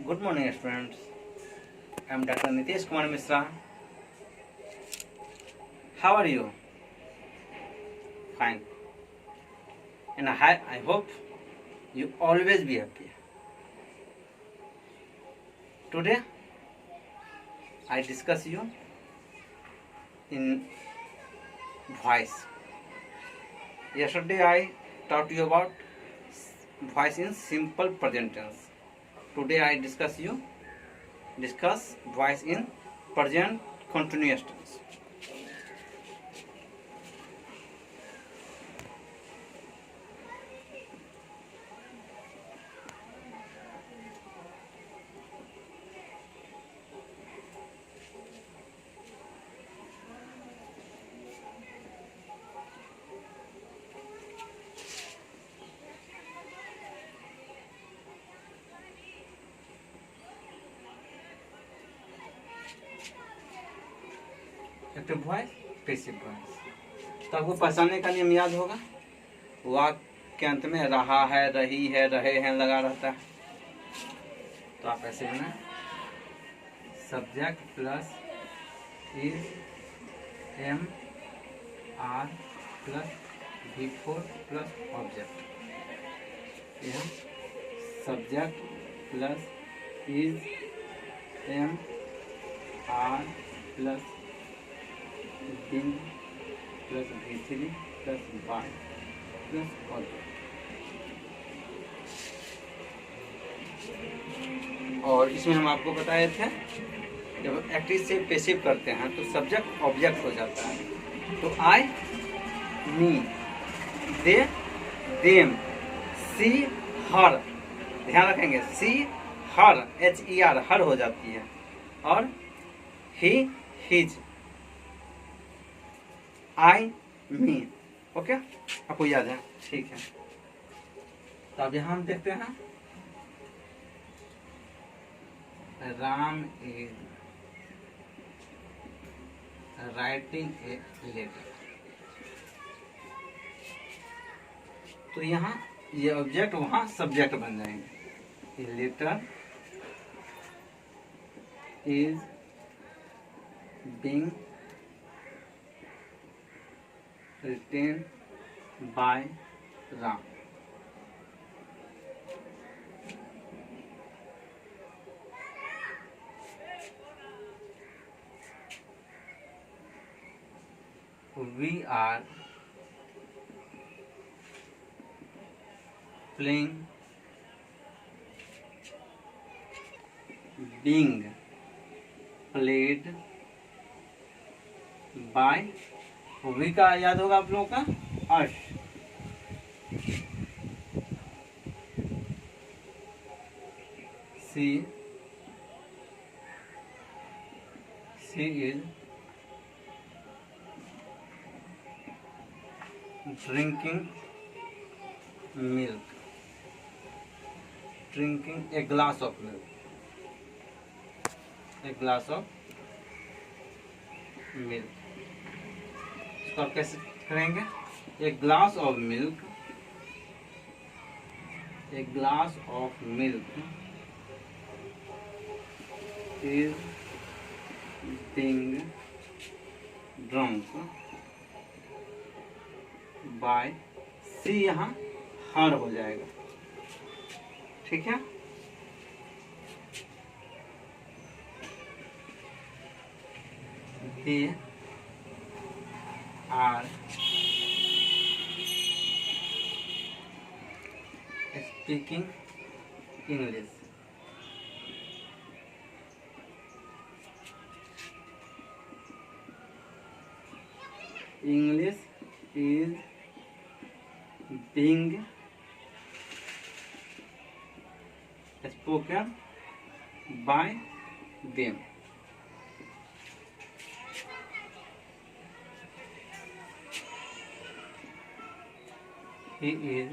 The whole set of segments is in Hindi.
Good morning, students. I am Dr. Nitesh Kumar Misra. How are you? Fine. And I hope you always be happy. Today, I discuss you in voice. Yesterday, I taught you about voice in simple present tense. Today, I discuss voice in present continuous tense. Active voice, passive voice. तो आपको पहचानने का नियम याद होगा। वाक्य के अंत में रहा है, रही है, रहे हैं लगा रहता है। तो आप ऐसे बनाए, subject plus is am are plus before plus object. यह subject plus is am are plus being plus V3 plus by plus object. और इसमें हम आपको बताए थे जब एक्टिव से पैसिव करते हैं तो सब्जेक्ट ऑब्जेक्ट हो जाता है। तो आई, मी, दे, देम, सी, हर। ध्यान रखेंगे, सी, हर, HER हर हो जाती है। और ही, हिज, आई, मी। ओके, आपको याद है? ठीक है। तो अब यहां हम देखते हैं, Ram is writing a letter. तो यहाँ ये ऑब्जेक्ट वहां सब्जेक्ट बन जाएंगे। A letter is being written by Ram। We are playing, being played by, we का याद होगा आप लोगों का, us. She is drinking milk, drinking a glass of milk, a glass of milk. इसको आप कैसे करेंगे? A glass of milk, a glass of milk is being drunk by, सी यहाँ हर हो जाएगा। ठीक है। They are speaking English. English is being spoken by them. He is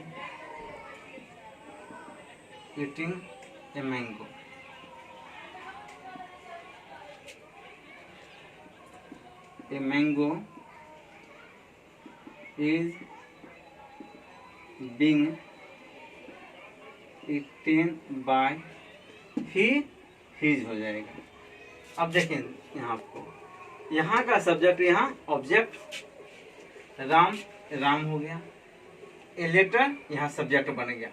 eating a mango। A mango is being eaten by he his हो जाएगा। अब देखें यहाँ आपको, यहाँ का सब्जेक्ट, यहाँ ऑब्जेक्ट राम, राम हो गया। ए लेटर यहाँ सब्जेक्ट बन गया।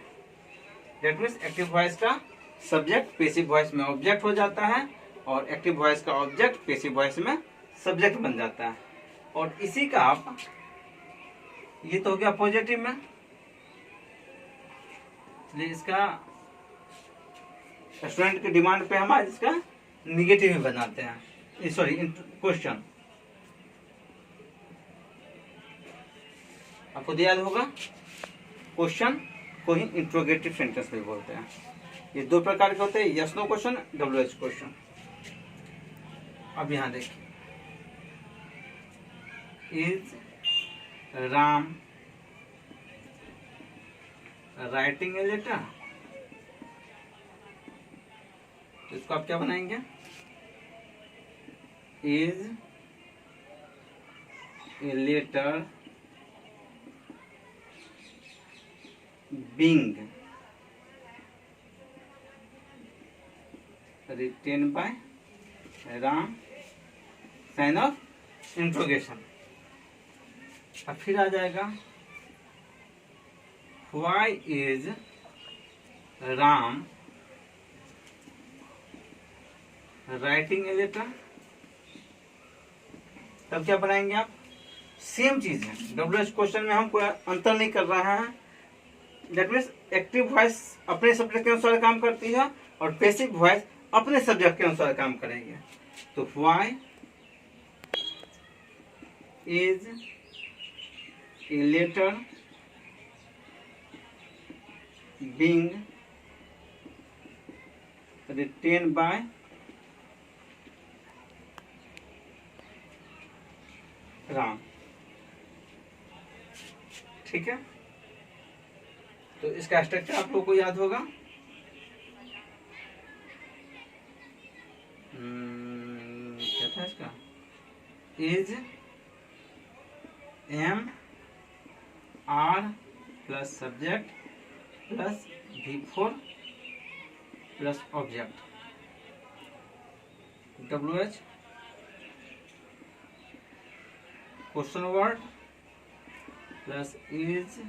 दैट मीन्स एक्टिव वॉइस का सब्जेक्ट पेसिव वॉइस में ऑब्जेक्ट हो जाता है, और एक्टिव वॉइस का ऑब्जेक्ट पेसिव वॉइस में सब्जेक्ट बन जाता है। और इसी का आप, ये तो हो गया पॉजिटिव में, इसका स्टूडेंट की डिमांड पे हम इसका निगेटिव ही बनाते हैं, सॉरी क्वेश्चन। आपको याद होगा, क्वेश्चन को ही इंट्रोगेटिव सेंटेंस भी बोलते हैं। ये दो प्रकार के होते हैं, yes no question, WH question. अब यहां देखिए, is Ram writing a letter, तो इसको आप क्या बनाएंगे, is a letter being written by Ram, sign of interrogation. अब फिर आ जाएगा, Why is Ram writing a letter? तब क्या बनाएंगे आप, सेम चीज है। WH क्वेश्चन में हम कोई अंतर नहीं कर रहे हैं। दैट मीन्स एक्टिव वॉइस अपने सब्जेक्ट के अनुसार काम करती है, और पैसिव वॉइस अपने सब्जेक्ट के अनुसार काम करेगी। तो why is a letter being written by Ram. ठीक है, तो इसका स्ट्रक्चर आप लोगों को याद होगा। क्या था इसका, is am are plus subject plus V4 plus object, WH question word plus is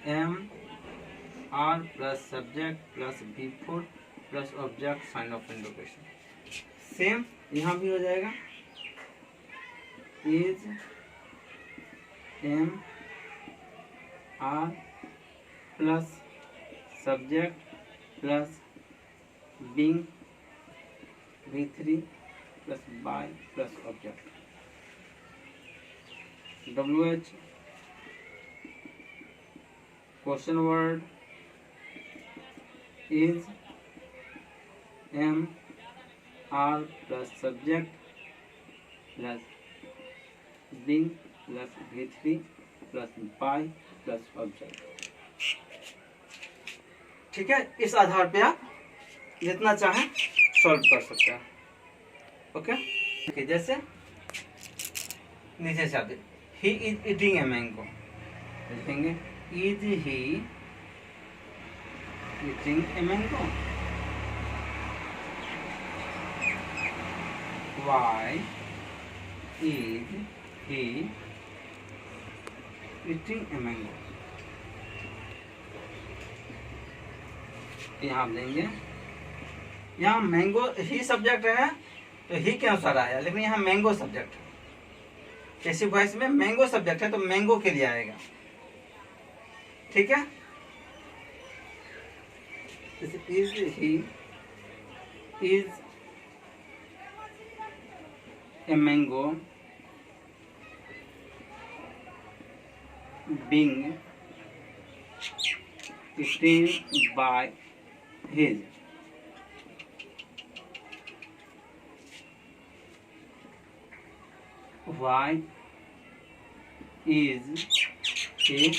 am are plus subject plus V4 plus object sign of interrogation. Same यहाँ भी हो जाएगा, is am are plus subject plus being V3 plus by plus object, WH question word is am are plus subject plus being plus V3 plus by plus object. ठीक है, इस आधार पे आप जितना चाहें सॉल्व कर सकते हैं। ओके, जैसे नीचे से आते, he is eating a mango, लिखेंगे is he eating a mango, why is he eating a mango. यहाँ आप देंगे, यहाँ मैंगो ही सब्जेक्ट है तो ही के अनुसार आया, लेकिन यहाँ मैंगो सब्जेक्ट है। पैसिव वॉइस में मैंगो सब्जेक्ट है तो मैंगो के लिए आएगा। ठीक है, is he is a mango being eaten by his wife is a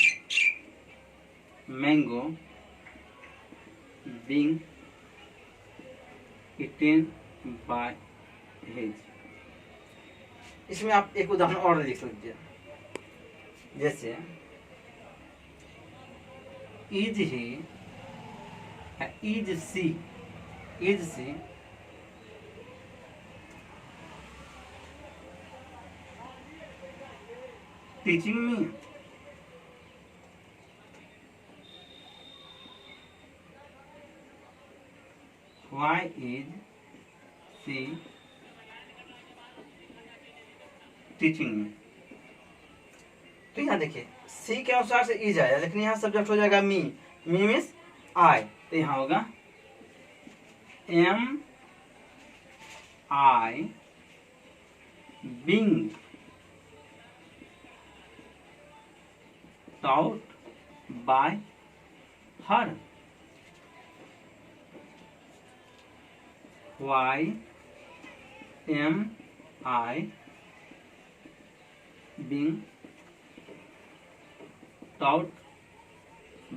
mango being eaten by his। इसमें आप एक उदाहरण और लिख लीजिए, जैसे is he, is she is she teaching me? Why is she teaching me? तो यहाँ देखिए सी के अनुसार से इज आया, लेकिन यहाँ सब्जेक्ट हो जाएगा मी। मी मीन्स आई, तो यहाँ होगा am I being taught by her. Why am I being taught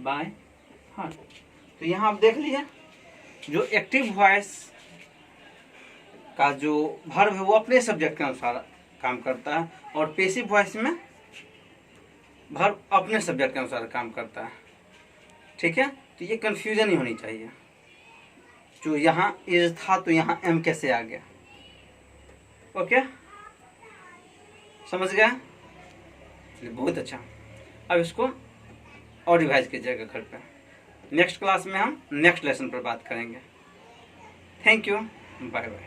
by her? तो यहाँ आप देख लीजिए, जो एक्टिव वॉइस का जो वर्ब है वो अपने सब्जेक्ट के अनुसार काम करता है, और पैसिव वॉइस में वर्ब अपने सब्जेक्ट के अनुसार काम करता है। ठीक है, तो ये कंफ्यूजन नहीं होनी चाहिए। जो यहाँ इज था तो यहाँ एम कैसे आ गया? ओके, समझ गया? बहुत अच्छा। अब इसको और रिवाइज कीजिएगा घर पे। नेक्स्ट क्लास में हम नेक्स्ट लेसन पर बात करेंगे। Thank you, bye bye.